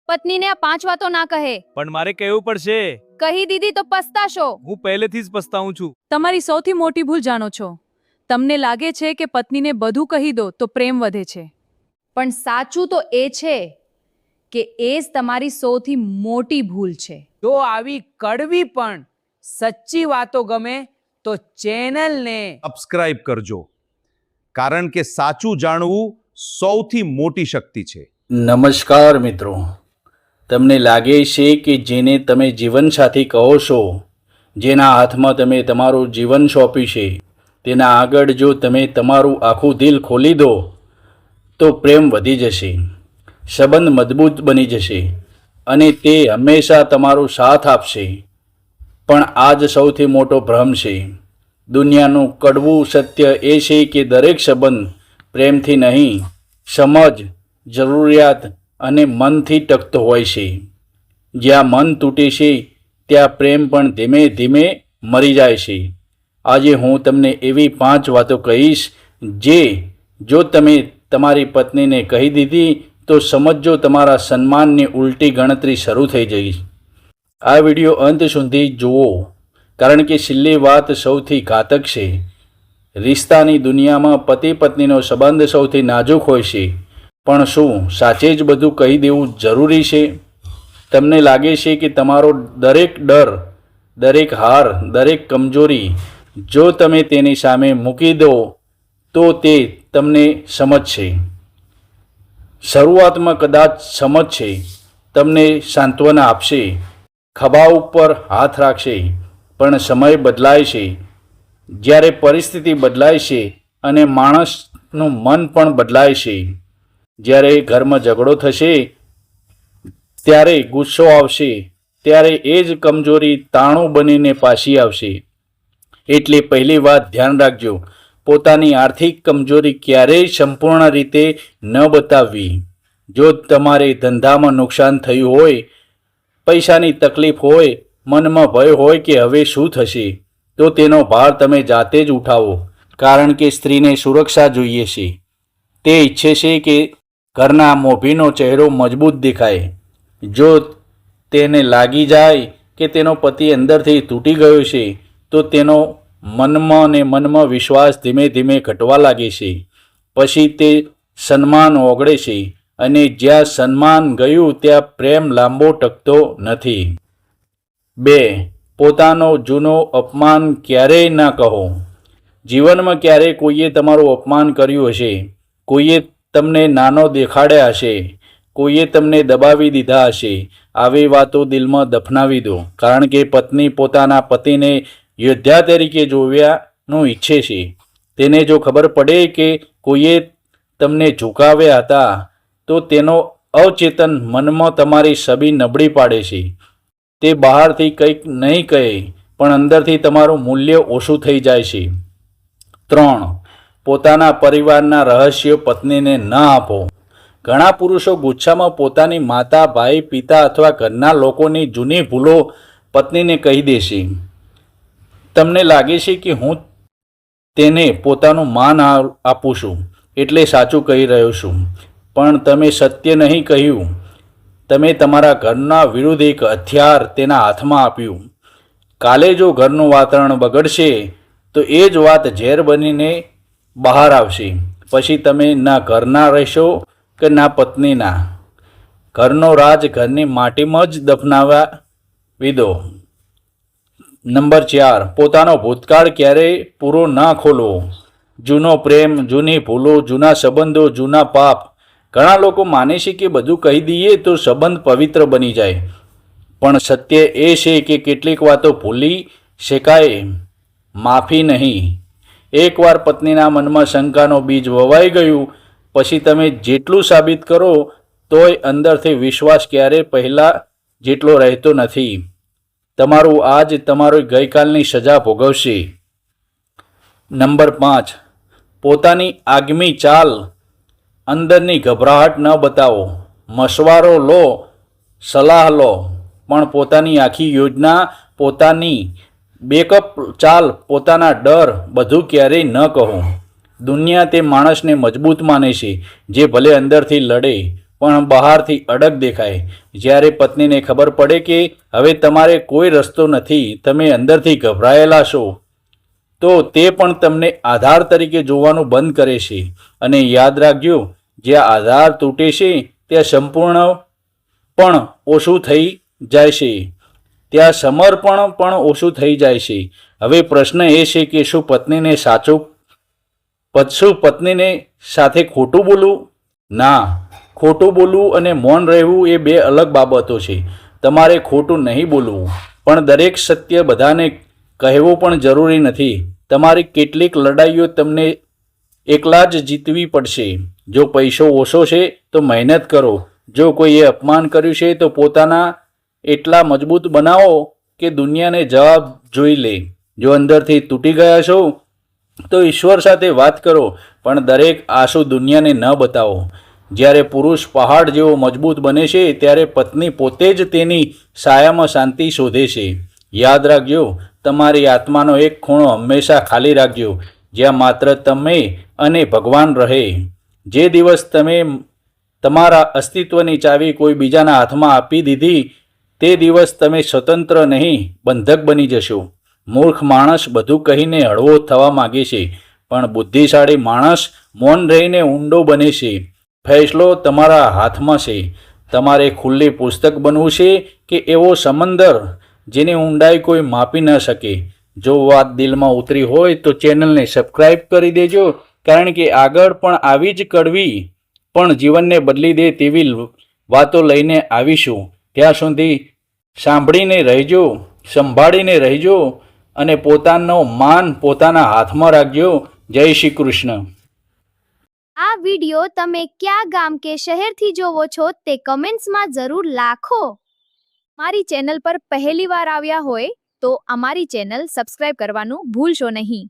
પત્નીને આ 5 વાતો ના કહે. પણ મારે કહેવું પડશે. કહી દીધી તો પસ્તાશો. હું પહેલેથી જ પસ્તાવું છું. તમારી સૌથી મોટી ભૂલ જાણો છો. તમને લાગે છે કે પત્નીને બધું કહી દો તો પ્રેમ વધે છે. પણ સાચું તો એ છે કે એ જ તમારી સૌથી મોટી ભૂલ છે. જો આવી કડવી પણ સચ્ચી વાતો ગમે તો ચેનલને સબસ્ક્રાઇબ કરજો, કારણ કે સાચું જાણવું સૌથી મોટી શક્તિ છે. નમસ્કાર મિત્રો, તમને લાગે છે કે જેને તમે જીવનસાથી કહો છો, જેના હાથમાં તમે તમારું જીવન સોંપ્યું છે, તેના આગળ જો તમે તમારું આખું દિલ ખોલી દો તો પ્રેમ વધી જશે, સંબંધ મજબૂત બની જશે અને તે હંમેશા તમારો સાથ આપશે. પણ આ જ સૌથી મોટો ભ્રમ છે. દુનિયાનું કડવું સત્ય એ છે કે દરેક સંબંધ પ્રેમથી નહીં, સમજ, જરૂરિયાત અને મનથી ટકતો હોય છે. જ્યાં મન તૂટે છે ત્યાં પ્રેમ પણ ધીમે ધીમે મરી જાય છે. આજે હું તમને એવી 5 વાતો કહીશ જે જો તમે તમારી પત્નીને કહી દીધી તો સમજો તમારા સન્માનની ઉલટી ગણતરી શરૂ થઈ જઈ. આ વિડીયો અંત સુધી જુઓ, કારણ કે છેલ્લી વાત સૌથી ઘાતક છે. રિશ્તાની દુનિયામાં પતિ પત્નીનો સંબંધ સૌથી નાજુક હોય છે, પણ શું સાચે જ બધું કહી દેવું જરૂરી છે? તમને લાગે છે કે તમારો દરેક ડર, દરેક હાર, દરેક કમજોરી જો તમે તેની સામે મૂકી દો તો તે તમને સમજશે. શરૂઆતમાં કદાચ સમજશે, તમને સાંત્વના આપશે, ખભા ઉપર હાથ રાખશે, પણ સમય બદલાય છે. જ્યારે પરિસ્થિતિ બદલાય છે અને માણસનું મન પણ બદલાય છે. જ્યારે ઘરમાં ઝઘડો થશે, ત્યારે ગુસ્સો આવશે, ત્યારે એ જ કમજોરી તાણું બનીને પાછી આવશે. એટલે પહેલી વાત ધ્યાન રાખજો, પોતાની આર્થિક કમજોરી ક્યારેય સંપૂર્ણ રીતે ન બતાવવી. જો તમારે ધંધામાં નુકસાન થયું હોય, પૈસાની તકલીફ હોય, મનમાં ભય હોય કે હવે શું થશે, તો તેનો ભાર તમે જાતે જ ઉઠાવો. કારણ કે સ્ત્રીને સુરક્ષા જોઈએ છે. તે ઈચ્છે છે કે ઘરના મોભીનો ચહેરો મજબૂત દેખાય. જો તેને લાગી જાય કે તેનો પતિ અંદરથી તૂટી ગયો છે તો તેનો મનમાં ને મનમાં વિશ્વાસ ધીમે ધીમે ઘટવા લાગે છે. પછી તે સન્માન ઓગળે છે અને જ્યાં સન્માન ગયું ત્યાં પ્રેમ લાંબો ટકતો નથી. 2. પોતાનો જૂનો અપમાન ક્યારેય ના કહો. જીવનમાં ક્યારેય કોઈએ તમારું અપમાન કર્યું હશે, કોઈએ તમને નાનો દેખાડ્યા હશે, કોઈએ તમને દબાવી દીધા હશે. આવી વાતો દિલમાં દફનાવી દો, કારણ કે પત્ની પોતાના પતિને યોદ્ધા તરીકે જોવાનું ઈચ્છે છે. તેને જો ખબર પડે કે કોઈએ તમને ઝુકાવ્યા હતા તો તેનો અવચેતન મનમાં તમારી છબી નબળી પાડે છે. તે બહારથી કંઈક નહીં કહે, પણ અંદરથી તમારું મૂલ્ય ઓછું થઈ જાય છે. 3. પોતાના પરિવારના રહસ્યો પત્નીને ન આપો. ઘણા પુરુષો ગુસ્સામાં પોતાની માતા, ભાઈ, પિતા અથવા ઘરના લોકોની જૂની ભૂલો પત્નીને કહી દેશે. તમને લાગે છે કે હું તેને પોતાનું માન આપું છું એટલે સાચું કહી રહ્યો છું, પણ તમે સત્ય નહીં કહ્યું. તમે તમારા ઘરના વિરુદ્ધ એક હથિયાર તેના હાથમાં આપ્યું. કાલે જો ઘરનું વાતાવરણ બગડશે તો એ જ વાત ઝેર બનીને બહાર આવશે. પછી તમે ના ઘરના રહેશો કે ના પત્નીના. ઘરનો રાજ ઘરની માટીમાં જ દફનાવી દો. નંબર 4. પોતાનો ભૂતકાળ ક્યારેય પૂરો ના ખોલવો. જૂનો પ્રેમ, જૂની ભૂલો, જૂના સંબંધો, જૂના પાપ. ઘણા લોકો માને છે કે બધું કહી દઈએ તો સંબંધ પવિત્ર બની જાય, પણ સત્ય એ છે કે કેટલીક વાતો ભૂલી શકાય, માફી નહીં. એકવાર પત્નીના મનમાં શંકાનો બીજ વવાઈ ગયું પછી તમે જેટલું સાબિત કરો તોય અંદરથી વિશ્વાસ ક્યારેય પહેલાં જેટલો રહેતો નથી. તમારું આજ તમારી ગઈકાલની સજા ભોગવશે. નંબર 5. પોતાની આગમી ચાલ, અંદરની ગભરાહટ ન બતાવો. મશવારો લો, સલાહ લો, પણ પોતાની આખી યોજના, પોતાની બેકઅપ ચાલ, પોતાના ડર બધું ક્યારેય ન કહો. દુનિયા તે માણસને મજબૂત માને છે જે ભલે અંદરથી લડે, પણ બહારથી અડગ દેખાય. જ્યારે પત્નીને ખબર પડે કે હવે તમારે કોઈ રસ્તો નથી, તમે અંદરથી ગભરાયેલા છો, તો તે પણ તમને આધાર તરીકે જોવાનું બંધ કરે છે. અને યાદ રાખજો, જ્યાં આધાર તૂટે છે ત્યાં સંપૂર્ણ પણ ઓછું થઈ જાય છે, ત્યાં સમર્પણ પણ ઓછું થઈ જાય છે. હવે પ્રશ્ન એ છે કે શું પત્નીને સાથે ખોટું બોલવું? ના, ખોટું બોલવું અને મૌન રહેવું એ બે અલગ બાબતો છે. તમારે ખોટું નહીં બોલવું, પણ દરેક સત્ય બધાને કહેવું પણ જરૂરી નથી. તમારી કેટલીક લડાઈઓ તમને એકલા જ જીતવી પડશે. જો પૈસો ઓછો છે તો મહેનત કરો. જો કોઈએ અપમાન કર્યું છે તો પોતાના એટલા મજબૂત બનાવો કે દુનિયાને જવાબ જોઈ લે. જો અંદરથી તૂટી ગયા છો તો ઈશ્વર સાથે વાત કરો, પણ દરેક આંસુ દુનિયાને ન બતાવો. જ્યારે પુરુષ પહાડ જેવો મજબૂત બને છે ત્યારે પત્ની પોતે જ તેની છાયામાં શાંતિ શોધે છે. યાદ રાખજો, તમારી આત્માનો એક ખૂણો હંમેશા ખાલી રાખજો, જ્યાં માત્ર તમે અને ભગવાન રહે. જે દિવસ તમે તમારા અસ્તિત્વની ચાવી કોઈ બીજાના હાથમાં આપી દીધી, તે દિવસ તમે સ્વતંત્ર નહીં, બંધક બની જશો. મૂર્ખ માણસ બધું કહીને હળવો થવા માગે છે, પણ બુદ્ધિશાળી માણસ મૌન રહીને ઊંડો બને છે. ફેસલો તમારા હાથમાં છે. તમારે ખુલ્લી પુસ્તક બનવું છે કે એવો સમંદર જેની ઊંડાઈ કોઈ માપી ન શકે. જો વાત દિલમાં ઉતરી હોય તો ચેનલને સબસ્ક્રાઈબ કરી દેજો, કારણ કે આગળ પણ આવી જ કડવી પણ જીવનને બદલી દે તેવી વાતો લઈને આવીશું. ત્યાં સુધી સાંભળીને રહેજો, સંભાળીને રહેજો અને પોતાનો માન પોતાના હાથમાં રાખજો. જય શ્રી કૃષ્ણ. આ વિડિયો તમે કયા ગામ કે શહેરથી જોવો છો તે કમેન્ટ્સમાં જરૂર લખો. મારી ચેનલ પર પહેલી વાર આવ્યા હોય તો અમારી ચેનલ સબસ્ક્રાઇબ કરવાનું ભૂલશો નહીં.